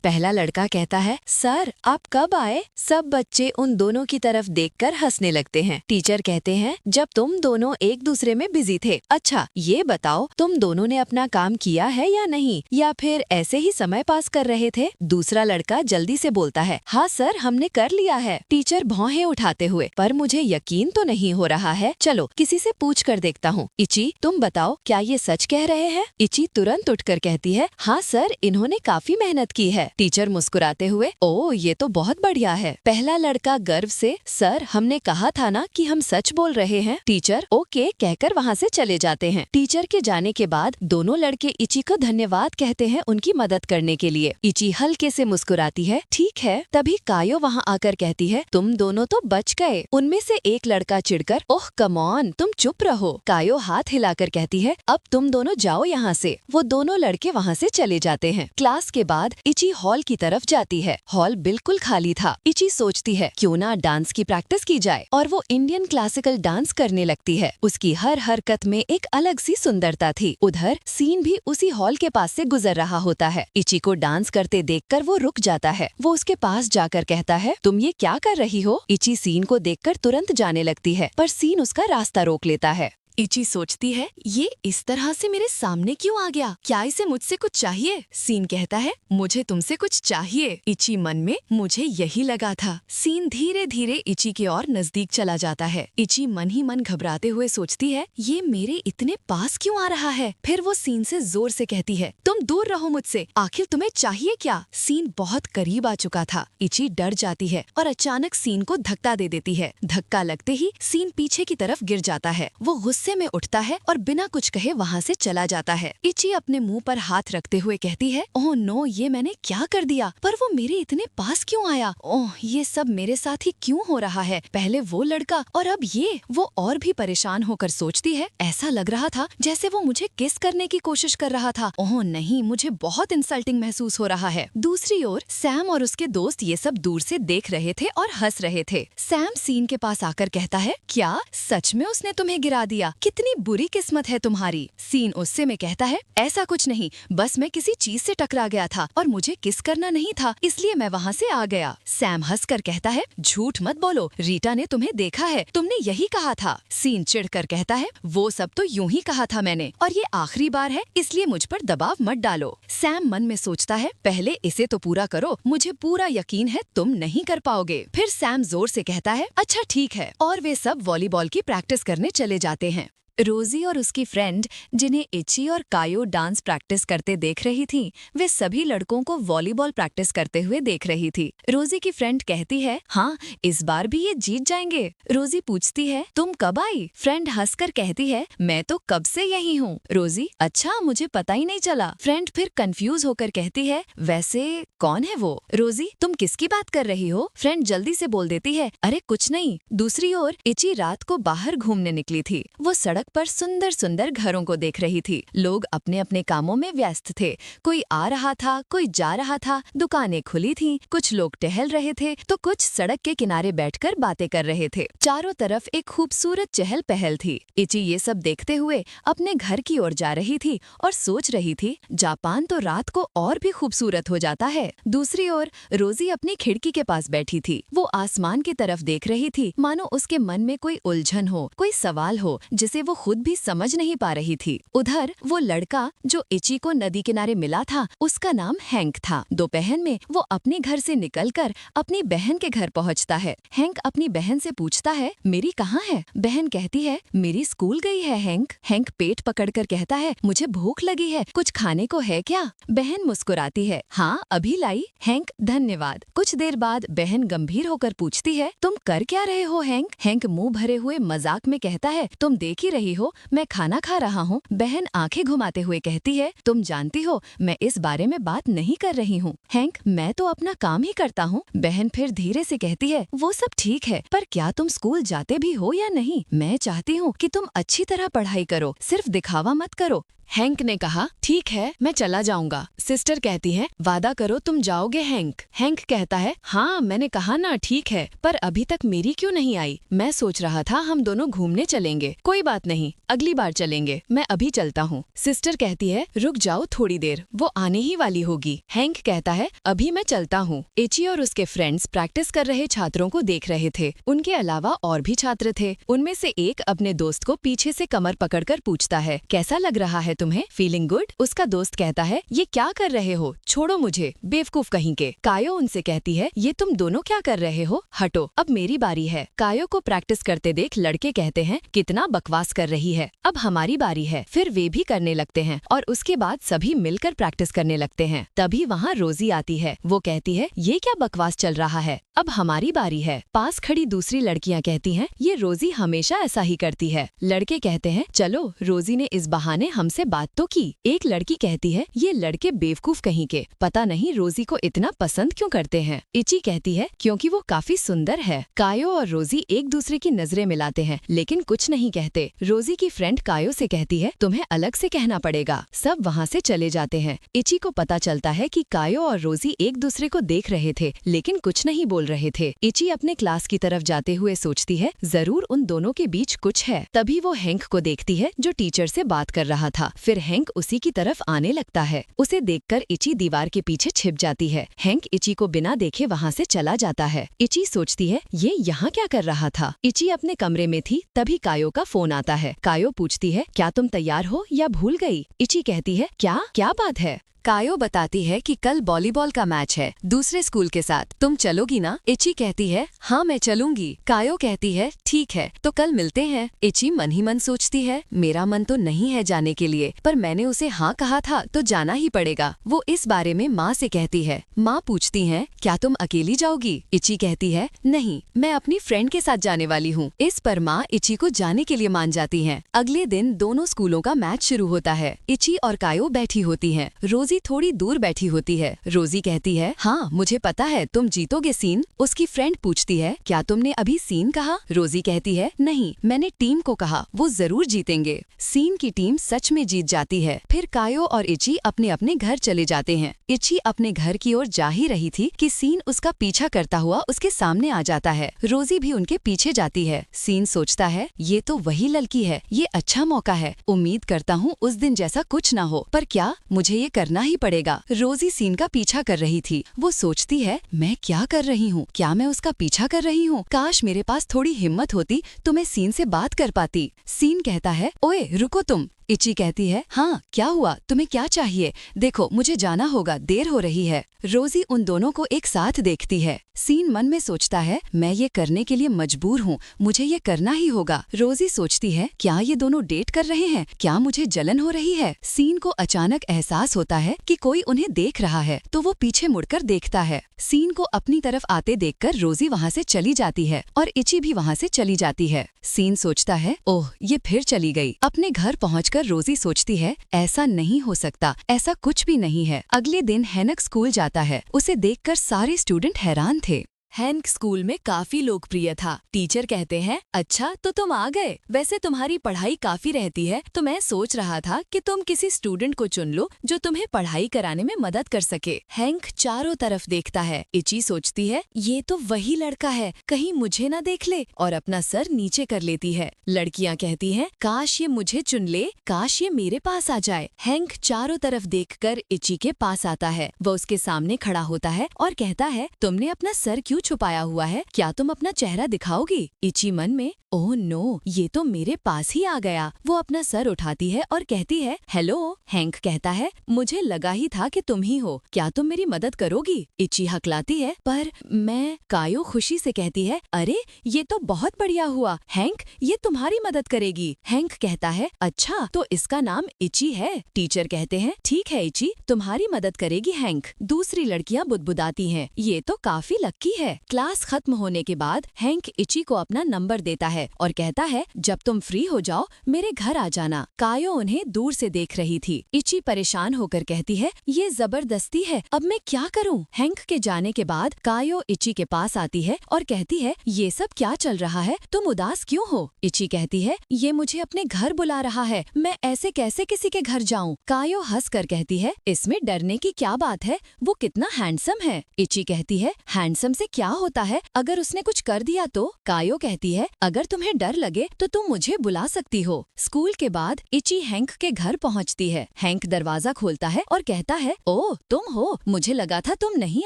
पहला लड़का कहता है, सर आप कब आए? सब बच्चे उन दोनों की तरफ देखकर हंसने लगते हैं। टीचर कहते हैं, जब तुम दोनों एक दूसरे में बिजी थे। अच्छा ये बताओ, तुम दोनों ने अपना काम किया है या नहीं, या फिर ऐसे ही समय पास कर रहे थे? दूसरा लड़का जल्दी से बोलता है, हाँ सर हमने कर लिया है। टीचर भौहें उठाते हुए, पर मुझे यकीन तो नहीं हो रहा है, चलो किसी से पूछ कर देखता हूँ। इची तुम बताओ, क्या ये सच कह रहे हैं? इची तुरंत उठकर कहती है, हाँ सर इन्होंने काफी मेहनत की है। टीचर मुस्कुराते हुए, ओ ये तो बहुत बढ़िया है। पहला लड़का गर्व से, सर हमने कहा था ना कि हम सच बोल रहे हैं। टीचर ओके कहकर वहाँ से चले जाते हैं। टीचर के जाने के बाद दोनों लड़के इची को धन्यवाद कहते हैं उनकी मदद करने के लिए। इची हल्के से मुस्कुराती है, ठीक है। तभी कायो वहाँ आकर कहती है, तुम दोनों तो बच गए। उनमें से एक लड़का चिढ़कर, ओह कम ऑन तुम चुप रहो। कायो हाथ हिलाकर कहती है, अब तुम दोनों जाओ यहाँ से। वो दोनों लड़के वहाँ से चले जाते हैं। क्लास के बाद इची हॉल की तरफ जाती है। हॉल बिल्कुल खाली था। इची सोचती है, क्यों ना डांस की प्रैक्टिस की जाए, और वो इंडियन क्लासिकल डांस करने लगती है। उसकी हर हरकत में एक अलग सी सुंदरता थी। उधर सीन भी उसी हॉल के पास से गुजर रहा होता है। इची को डांस करते देखकर वो रुक जाता है। वो उसके पास जाकर कहता है, तुम ये क्या कर रही हो? इची सीन को देखकर तुरंत जाने लगती है, पर सीन उसका रास्ता रोक लेता है। इची सोचती है, ये इस तरह से मेरे सामने क्यों आ गया? क्या इसे मुझसे कुछ चाहिए? सीन कहता है, मुझे तुमसे कुछ चाहिए। इची मन में, मुझे यही लगा था। सीन धीरे धीरे इची की ओर नजदीक चला जाता है। इची मन ही मन घबराते हुए सोचती है, ये मेरे इतने पास क्यों आ रहा है? फिर वो सीन से जोर से कहती है, तुम दूर रहो मुझसे, आखिर तुम्हें चाहिए क्या? सीन बहुत करीब आ चुका था। इची डर जाती है और अचानक सीन को धक्का दे देती है। धक्का लगते ही सीन पीछे की तरफ गिर जाता है। वो गुस्से में उठता है और बिना कुछ कहे वहाँ से चला जाता है। इची अपने मुंह पर हाथ रखते हुए कहती है, ओह नो ये मैंने क्या कर दिया? पर वो मेरे इतने पास क्यों आया? ओह ये सब मेरे साथ ही क्यों हो रहा है? पहले वो लड़का और अब ये। वो और भी परेशान होकर सोचती है, ऐसा लग रहा था जैसे वो मुझे किस करने की कोशिश कर रहा था। ओह नहीं, मुझे बहुत इंसल्टिंग महसूस हो रहा है। दूसरी ओर सैम और उसके दोस्त ये सब दूर से देख रहे थे और हंस रहे थे। सैम सीन के पास आकर कहता है, क्या सच में उसने तुम्हें गिरा दिया? कितनी बुरी किस्मत है तुम्हारी। सीन उससे में कहता है, ऐसा कुछ नहीं, बस मैं किसी चीज से टकरा गया था और मुझे किस करना नहीं था, इसलिए मैं वहाँ से आ गया। सैम हंसकर कहता है, झूठ मत बोलो, रीटा ने तुम्हें देखा है, तुमने यही कहा था। सीन चिढ़कर कहता है, वो सब तो यूं ही कहा था मैंने, और ये आखिरी बार है, इसलिए मुझ पर दबाव मत डालो। सैम मन में सोचता है, पहले इसे तो पूरा करो, मुझे पूरा यकीन है तुम नहीं कर पाओगे। फिर सैम जोर से कहता है, अच्छा ठीक है, और वे सब वॉलीबॉल की प्रैक्टिस करने चले जाते हैं। रोजी और उसकी फ्रेंड, जिन्हें इची और कायो डांस प्रैक्टिस करते देख रही थी, वे सभी लड़कों को वॉलीबॉल प्रैक्टिस करते हुए देख रही थी। रोजी की फ्रेंड कहती है, हाँ इस बार भी ये जीत जाएंगे। रोजी पूछती है, तुम कब आई? फ्रेंड हंसकर कहती है, मैं तो कब से यही हूँ। रोजी, अच्छा मुझे पता ही नहीं चला। फ्रेंड फिर कंफ्यूज होकर कहती है, वैसे कौन है वो? रोजी, तुम किसकी बात कर रही हो? फ्रेंड जल्दी से बोल देती है, अरे कुछ नहीं। दूसरी ओर इची रात को बाहर घूमने निकली थी। वो सड़क पर सुंदर सुंदर घरों को देख रही थी। लोग अपने अपने कामों में व्यस्त थे। कोई आ रहा था, कोई जा रहा था, दुकानें खुली थीं, कुछ लोग टहल रहे थे तो कुछ सड़क के किनारे बैठकर बातें कर रहे थे। चारों तरफ एक खूबसूरत चहल पहल थी। इची ये सब देखते हुए अपने घर की ओर जा रही थी और सोच रही थी, जापान तो रात को और भी खूबसूरत हो जाता है। दूसरी ओर रोजी अपनी खिड़की के पास बैठी थी। वो आसमान की तरफ देख रही थी, मानो उसके मन में कोई उलझन हो, कोई सवाल हो जिसे वो खुद भी समझ नहीं पा रही थी। उधर वो लड़का जो इची को नदी किनारे मिला था, उसका नाम हैंक था। दोपहर में वो अपने घर से निकलकर अपनी बहन के घर पहुंचता है। हैंक अपनी बहन से पूछता है, मेरी कहाँ है? बहन कहती है, मेरी स्कूल गई है हैंक। हैंक पेट पकड़कर कहता है, मुझे भूख लगी है, कुछ खाने को है क्या? बहन मुस्कुराती है, हाँ अभी लाई। हैंक, धन्यवाद। कुछ देर बाद बहन गंभीर होकर पूछती है, तुम कर क्या रहे हो हैंक? हैंक मुंह भरे हुए मजाक में कहता है, तुम देख ही रही हो मैं खाना खा रहा हूँ। बहन आंखें घुमाते हुए कहती है, तुम जानती हो मैं इस बारे में बात नहीं कर रही हूँ। हैंक, मैं तो अपना काम ही करता हूँ। बहन फिर धीरे से कहती है, वो सब ठीक है, पर क्या तुम स्कूल जाते भी हो या नहीं? मैं चाहती हूँ कि तुम अच्छी तरह पढ़ाई करो, सिर्फ दिखावा मत करो। हैंक ने कहा, ठीक है मैं चला जाऊंगा। सिस्टर कहती है, वादा करो तुम जाओगे हैंक। हैंक कहता है, हाँ मैंने कहा ना ठीक है, पर अभी तक मेरी क्यों नहीं आई? मैं सोच रहा था हम दोनों घूमने चलेंगे। कोई बात नहीं, अगली बार चलेंगे, मैं अभी चलता हूँ। सिस्टर कहती है रुक जाओ थोड़ी देर, वो आने ही वाली होगी। हैंक कहता है अभी मैं चलता हूँ। इची और उसके फ्रेंड्स प्रैक्टिस कर रहे छात्रों को देख रहे थे। उनके अलावा और भी छात्र थे। उनमें से एक अपने दोस्त को पीछे से कमर पकड़कर पूछता है कैसा लग रहा है तुम्हें, फीलिंग गुड? उसका दोस्त कहता है ये क्या कर रहे हो, छोड़ो मुझे, बेवकूफ कहीं के। कायो उनसे कहती है ये तुम दोनों क्या कर रहे हो, हटो, अब मेरी बारी है। कायो को प्रैक्टिस करते देख लड़के कहते हैं कितना बकवास कर रही है, अब हमारी बारी है। फिर वे भी करने लगते हैं और उसके बाद सभी मिलकर प्रैक्टिस करने लगते हैं। तभी वहाँ रोजी आती है। वो कहती है ये क्या बकवास चल रहा है, अब हमारी बारी है। पास खड़ी दूसरी लड़कियाँ कहती हैं ये रोजी हमेशा ऐसा ही करती है। लड़के कहते हैं चलो रोजी ने इस बहाने हमसे बात तो की। एक लड़की कहती है ये लड़के बेवकूफ कहीं के, पता नहीं रोजी को इतना पसंद क्यों करते हैं। इची कहती है क्योंकि वो काफी सुंदर है। कायो और रोजी एक दूसरे की नजरें मिलाते हैं लेकिन कुछ नहीं कहते। रोजी की फ्रेंड कायो से कहती है तुम्हें अलग से कहना पड़ेगा। सब वहाँ से चले जाते हैं। इची को पता चलता है कि कायो और रोजी एक दूसरे को देख रहे थे लेकिन कुछ नहीं बोल रहे थे। इची अपने क्लास की तरफ जाते हुए सोचती है जरूर उन दोनों के बीच कुछ है। तभी वो हैंक को देखती है जो टीचर से बात कर रहा था। फिर हैंक उसी की तरफ आने लगता है। उसे देखकर इची दीवार के पीछे छिप जाती है। हैंक इची को बिना देखे वहाँ से चला जाता है। इची सोचती है ये यहाँ क्या कर रहा था। इची अपने कमरे में थी तभी कायो का फोन आता है। कायो पूछती है क्या तुम तैयार हो या भूल गई। इची कहती है क्या बात है। कायो बताती है कि कल वॉलीबॉल का मैच है दूसरे स्कूल के साथ, तुम चलोगी ना। इची कहती है हाँ मैं चलूंगी। कायो कहती है ठीक है तो कल मिलते हैं। इची मन ही मन सोचती है मेरा मन तो नहीं है जाने के लिए, पर मैंने उसे हाँ कहा था तो जाना ही पड़ेगा। वो इस बारे में माँ से कहती है। माँ पूछती है क्या तुम अकेली जाओगी। इची कहती है नहीं, मैं अपनी फ्रेंड के साथ जाने वाली हूँ। इस पर माँ इची को जाने के लिए मान जाती है। अगले दिन दोनों स्कूलों का मैच शुरू होता है। इची और कायो बैठी होती है। रोजी थोड़ी दूर बैठी होती है। रोजी कहती है हाँ मुझे पता है तुम जीतोगे सीन। उसकी फ्रेंड पूछती है क्या तुमने अभी सीन कहा। रोजी कहती है नहीं, मैंने टीम को कहा, वो जरूर जीतेंगे। सीन की टीम सच में जीत जाती है। फिर कायो और इची अपने अपने घर चले जाते हैं। इची अपने घर की ओर जा ही रही थी कि सीन उसका पीछा करता हुआ उसके सामने आ जाता है। रोजी भी उनके पीछे जाती है। सीन सोचता है ये तो वही लड़की है, ये अच्छा मौका है, उम्मीद करता हूँ उस दिन जैसा कुछ ना हो, पर क्या मुझे ये करना ही पड़ेगा। रोजी सीन का पीछा कर रही थी। वो सोचती है मैं क्या कर रही हूँ, क्या मैं उसका पीछा कर रही हूँ। काश मेरे पास थोड़ी हिम्मत होती तो मैं सीन से बात कर पाती। सीन कहता है ओए रुको तुम। इची कहती है हाँ क्या हुआ, तुम्हें क्या चाहिए। देखो मुझे जाना होगा, देर हो रही है। रोजी उन दोनों को एक साथ देखती है। सीन मन में सोचता है मैं ये करने के लिए मजबूर हूँ, मुझे ये करना ही होगा। रोजी सोचती है क्या ये दोनों डेट कर रहे हैं, क्या मुझे जलन हो रही है। सीन को अचानक एहसास होता है कि कोई उन्हें देख रहा है तो वो पीछे मुड़कर देखता है। सीन को अपनी तरफ आते देखकर रोजी वहाँ से चली जाती है और इची भी वहाँ से चली जाती है। सीन सोचता है ओह ये फिर चली गई। अपने घर पहुँचकर रोजी सोचती है ऐसा नहीं हो सकता, ऐसा कुछ भी नहीं है। अगले दिन हैनक स्कूल जाता है। उसे देखकर सारे स्टूडेंट हैरान थे। हैंक स्कूल में काफी लोकप्रिय था। टीचर कहते हैं अच्छा तो तुम आ गए, वैसे तुम्हारी पढ़ाई काफी रहती है तो मैं सोच रहा था कि तुम किसी स्टूडेंट को चुन लो जो तुम्हें पढ़ाई कराने में मदद कर सके। हैंक चारों तरफ देखता है। इची सोचती है ये तो वही लड़का है, कहीं मुझे न देख ले, और अपना सर नीचे कर लेती है। लड़कियां कहती हैं काश ये मुझे चुन ले, काश ये मेरे पास आ जाए। हैंक चारों तरफ देखकर इची के पास आता है। वह उसके सामने खड़ा होता है और कहता है तुमने अपना सर क्यों छुपाया हुआ है, क्या तुम अपना चेहरा दिखाओगी। इची मन में ओह नो, ये तो मेरे पास ही आ गया। वो अपना सर उठाती है और कहती है हेलो। हैंक कहता है मुझे लगा ही था कि तुम ही हो, क्या तुम मेरी मदद करोगी। इची हकलाती है पर मैं। कायो खुशी से कहती है अरे ये तो बहुत बढ़िया हुआ, हैंक ये तुम्हारी मदद करेगी। हैंक कहता है अच्छा तो इसका नाम इची है। टीचर कहते हैं ठीक है इची, तुम्हारी मदद करेगी हैंक। दूसरी लड़कियां बुदबुदाती हैं ये तो काफी लक्की है। क्लास खत्म होने के बाद हैंक इची को अपना नंबर देता है और कहता है जब तुम फ्री हो जाओ मेरे घर आ जाना। कायो उन्हें दूर से देख रही थी। इची परेशान होकर कहती है ये जबरदस्ती है, अब मैं क्या करूं। हैंक के जाने के बाद कायो इची के पास आती है और कहती है ये सब क्या चल रहा है, तुम उदास क्यों हो। इची कहती है ये मुझे अपने घर बुला रहा है, मैं ऐसे कैसे किसी के घर जाऊं। कायो हंसकर कहती है इसमें डरने की क्या बात है, वो कितना हैंडसम है। इची कहती है हैंडसम से क्या होता है अगर उसने कुछ कर दिया तो? कायो कहती है, अगर तुम्हें डर लगे तो तुम मुझे बुला सकती हो। स्कूल के बाद इची हैंक के घर पहुंचती है। हैंक दरवाजा खोलता है और कहता है, ओह तुम हो, मुझे लगा था तुम नहीं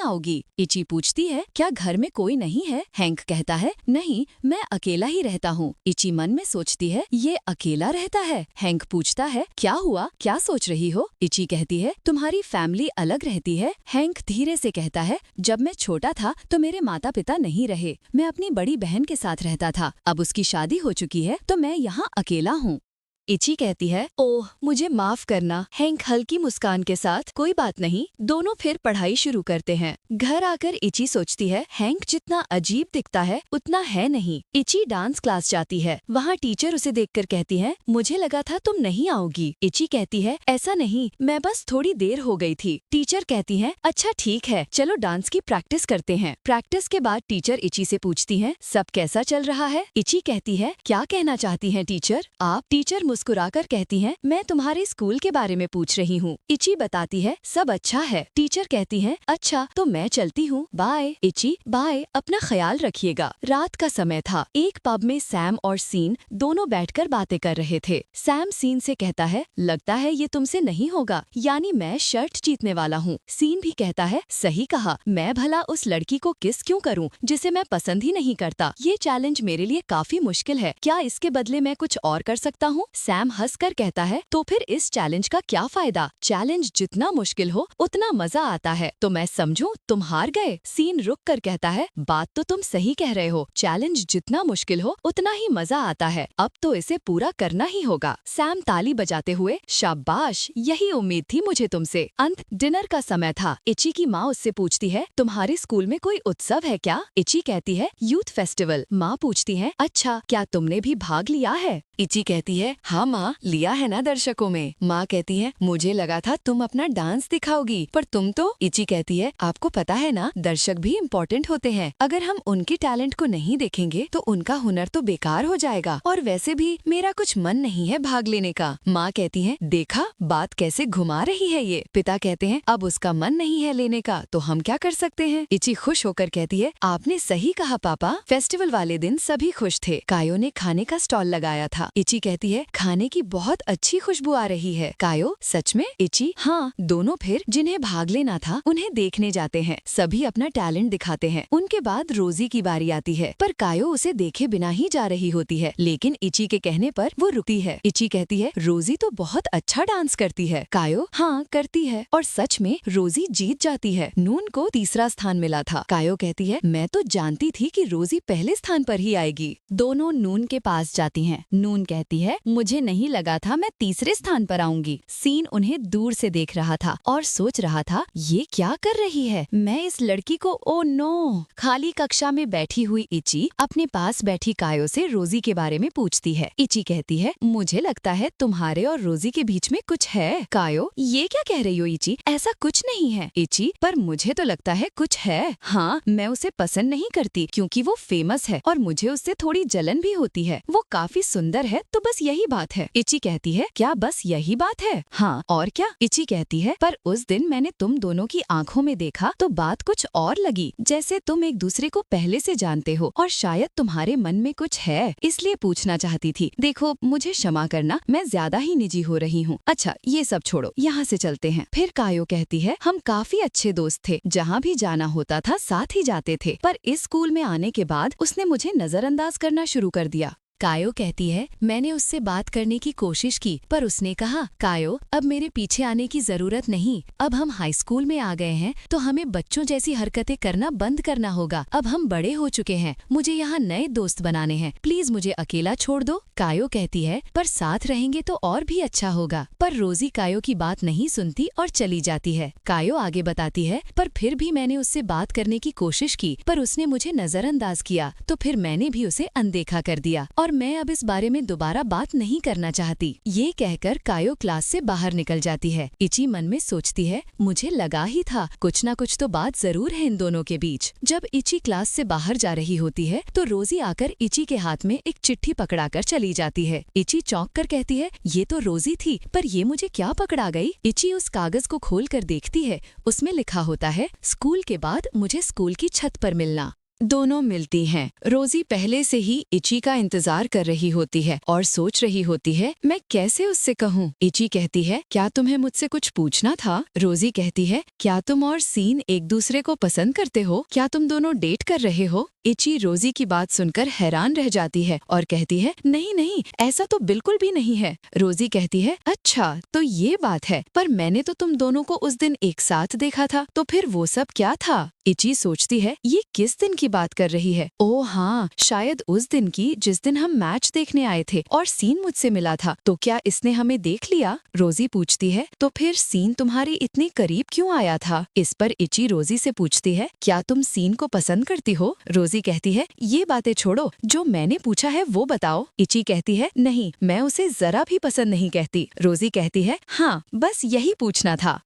आओगी। इची पूछती है, क्या घर में कोई नहीं है? हैंक कहता है, नहीं, मैं अकेला ही रहता हूँ। इची मन में सोचती है, ये अकेला रहता है। हैंक पूछता है, क्या हुआ, क्या सोच रही हो? इची कहती है, तुम्हारी फैमिली अलग रहती है। हैंक धीरे से कहता है, जब मैं छोटा था तो मेरे माता पिता नहीं रहे, मैं अपनी बड़ी बहन के साथ रहता था। अब उसकी शादी हो चुकी है तो मैं यहाँ अकेला हूँ। इची कहती है, ओह मुझे माफ करना। हैंक हल्की मुस्कान के साथ, कोई बात नहीं। दोनों फिर पढ़ाई शुरू करते हैं। घर आकर इची सोचती है, हैंक जितना अजीब दिखता है उतना है नहीं। इची डांस क्लास जाती है। वहाँ टीचर उसे देखकर कहती है, मुझे लगा था तुम नहीं आओगी। इची कहती है, ऐसा नहीं, मैं बस थोड़ी देर हो गई थी। टीचर कहती है, अच्छा ठीक है, चलो डांस की प्रैक्टिस करते हैं। प्रैक्टिस के बाद टीचर इची से पूछती है, सब कैसा चल रहा है? इची कहती है, क्या कहना चाहती हैं टीचर आप? टीचर मुस्कुराकर कहती हैं, मैं तुम्हारे स्कूल के बारे में पूछ रही हूँ। इची बताती है, सब अच्छा है। टीचर कहती हैं, अच्छा तो मैं चलती हूँ, बाय। इची, बाय, अपना ख्याल रखिएगा। रात का समय था। एक पब में सैम और सीन दोनों बैठकर बातें कर रहे थे। सैम सीन से कहता है, लगता है ये तुमसे नहीं होगा, यानी मैं शर्ट जीतने वाला हूँ। सीन भी कहता है, सही कहा, मैं भला उस लड़की को किस क्यों करूँ जिसे मैं पसंद ही नहीं करता। ये चैलेंज मेरे लिए काफी मुश्किल है, क्या इसके बदले मैं कुछ और कर सकता हूँ? सैम हंसकर कहता है, तो फिर इस चैलेंज का क्या फायदा? चैलेंज जितना मुश्किल हो उतना मजा आता है। तो मैं समझूं तुम हार गए? सीन रुक कर कहता है, बात तो तुम सही कह रहे हो, चैलेंज जितना मुश्किल हो उतना ही मजा आता है। अब तो इसे पूरा करना ही होगा। सैम ताली बजाते हुए, शाबाश, यही उम्मीद थी मुझे तुमसे। डिनर का समय था। इची की माँ उससे पूछती है, तुम्हारे स्कूल में कोई उत्सव है क्या? इची कहती है, यूथ फेस्टिवल। माँ पूछती है, अच्छा क्या तुमने भी भाग लिया है? इची कहती है, हाँ माँ, लिया है ना दर्शकों में। माँ कहती है, मुझे लगा था तुम अपना डांस दिखाओगी, पर तुम तो। इची कहती है, आपको पता है ना, दर्शक भी इम्पोर्टेंट होते हैं। अगर हम उनके टैलेंट को नहीं देखेंगे तो उनका हुनर तो बेकार हो जाएगा, और वैसे भी मेरा कुछ मन नहीं है भाग लेने का। माँ कहती है, देखा बात कैसे घुमा रही है ये। पिता कहते हैं, अब उसका मन नहीं है लेने का तो हम क्या कर सकते हैं? इची खुश होकर कहती है, आपने सही कहा पापा। फेस्टिवल वाले दिन सभी खुश थे। कायो ने खाने का स्टॉल लगाया था। इची कहती है, खाने की बहुत अच्छी खुशबू आ रही है। कायो, सच में? इची, हाँ। दोनों फिर जिन्हें भाग लेना था उन्हें देखने जाते हैं। सभी अपना टैलेंट दिखाते हैं। उनके बाद रोजी की बारी आती है, पर कायो उसे देखे बिना ही जा रही होती है, लेकिन इची के कहने पर वो रुकती है। इची कहती है, रोजी तो बहुत अच्छा डांस करती है। कायो, हाँ करती है। और सच में रोजी जीत जाती है। नून को तीसरा स्थान मिला था। कायो कहती है, मैं तो जानती थी कि रोजी पहले स्थान पर ही आएगी। दोनों नून के पास जाती हैं। नून कहती है, मुझे नहीं लगा था मैं तीसरे स्थान पर आऊंगी। सीन उन्हें दूर से देख रहा था और सोच रहा था, ये क्या कर रही है? मैं इस लड़की को, ओ नो। खाली कक्षा में बैठी हुई इची अपने पास बैठी कायो से रोजी के बारे में पूछती है। इची कहती है, मुझे लगता है तुम्हारे और रोजी के बीच में कुछ है। कायो, ये क्या कह रही हो इची? ऐसा कुछ नहीं है। इची, पर मुझे तो लगता है कुछ है। हाँ, मैं उसे पसंद नहीं करती क्योंकि वो फेमस है और मुझे उससे थोड़ी जलन भी होती है। वो काफी सुंदर है, तो बस यही बात है। इची कहती है, क्या बस यही बात है? हाँ, और क्या? इची कहती है, पर उस दिन मैंने तुम दोनों की आंखों में देखा तो बात कुछ और लगी, जैसे तुम एक दूसरे को पहले से जानते हो और शायद तुम्हारे मन में कुछ है, इसलिए पूछना चाहती थी। देखो, मुझे क्षमा करना, मैं ज्यादा ही निजी हो रही हूँ। अच्छा, ये सब छोड़ो, यहाँ से चलते हैं। फिर कायो कहती है, हम काफी अच्छे दोस्त थे, जहाँ भी जाना होता था साथ ही जाते थे, पर इस स्कूल में आने के बाद उसने मुझे नजरअंदाज करना शुरू कर दिया। कायो कहती है, मैंने उससे बात करने की कोशिश की, पर उसने कहा, कायो, अब मेरे पीछे आने की जरूरत नहीं। अब हम हाई स्कूल में आ गए हैं तो हमें बच्चों जैसी हरकतें करना बंद करना होगा। अब हम बड़े हो चुके हैं, मुझे यहाँ नए दोस्त बनाने हैं, प्लीज मुझे अकेला छोड़ दो। कायो कहती है, पर साथ रहेंगे तो और भी अच्छा होगा। पर रोजी कायो की बात नहीं सुनती और चली जाती है। कायो आगे बताती है, पर फिर भी मैंने उससे बात करने की कोशिश की, पर उसने मुझे नजरअंदाज किया, तो फिर मैंने भी उसे अनदेखा कर दिया और मैं अब इस बारे में दोबारा बात नहीं करना चाहती। ये कहकर कायो क्लास से बाहर निकल जाती है। इची मन में सोचती है, मुझे लगा ही था कुछ ना कुछ तो बात जरूर है इन दोनों के बीच। जब इची क्लास से बाहर जा रही होती है तो रोजी आकर इची के हाथ में एक चिट्ठी पकड़ाकर चली जाती है। इची चौंक कर कहती है, ये तो रोजी थी, पर ये मुझे क्या पकड़ा गई? इची उस कागज को खोल कर देखती है। उसमें लिखा होता है, स्कूल के बाद मुझे स्कूल की छत पर मिलना। दोनों मिलती हैं। रोजी पहले से ही इची का इंतजार कर रही होती है और सोच रही होती है मैं कैसे उससे कहूँ। इची कहती है क्या तुम्हें मुझसे कुछ पूछना था? रोजी कहती है क्या तुम और सीन एक दूसरे को पसंद करते हो? क्या तुम दोनों डेट कर रहे हो? इची रोजी की बात सुनकर हैरान रह जाती है और कहती है नहीं नहीं, ऐसा तो बिल्कुल भी नहीं है। रोजी कहती है अच्छा तो ये बात है, पर मैंने तो तुम दोनों को उस दिन एक साथ देखा था, तो फिर वो सब क्या था? इची सोचती है ये किस दिन की बात कर रही है। ओह हाँ, शायद उस दिन की जिस दिन हम मैच देखने आए थे और सीन मुझसे मिला था। तो क्या इसने हमें देख लिया? रोजी पूछती है तो फिर सीन तुम्हारी इतनी करीब क्यों आया था? इस पर इची रोजी से पूछती है क्या तुम सीन को पसंद करती हो? रोजी कहती है ये बातें छोड़ो, जो मैंने पूछा है वो बताओ। इची कहती है नहीं, मैं उसे जरा भी पसंद नहीं कहती। रोजी कहती है हाँ, बस यही पूछना था।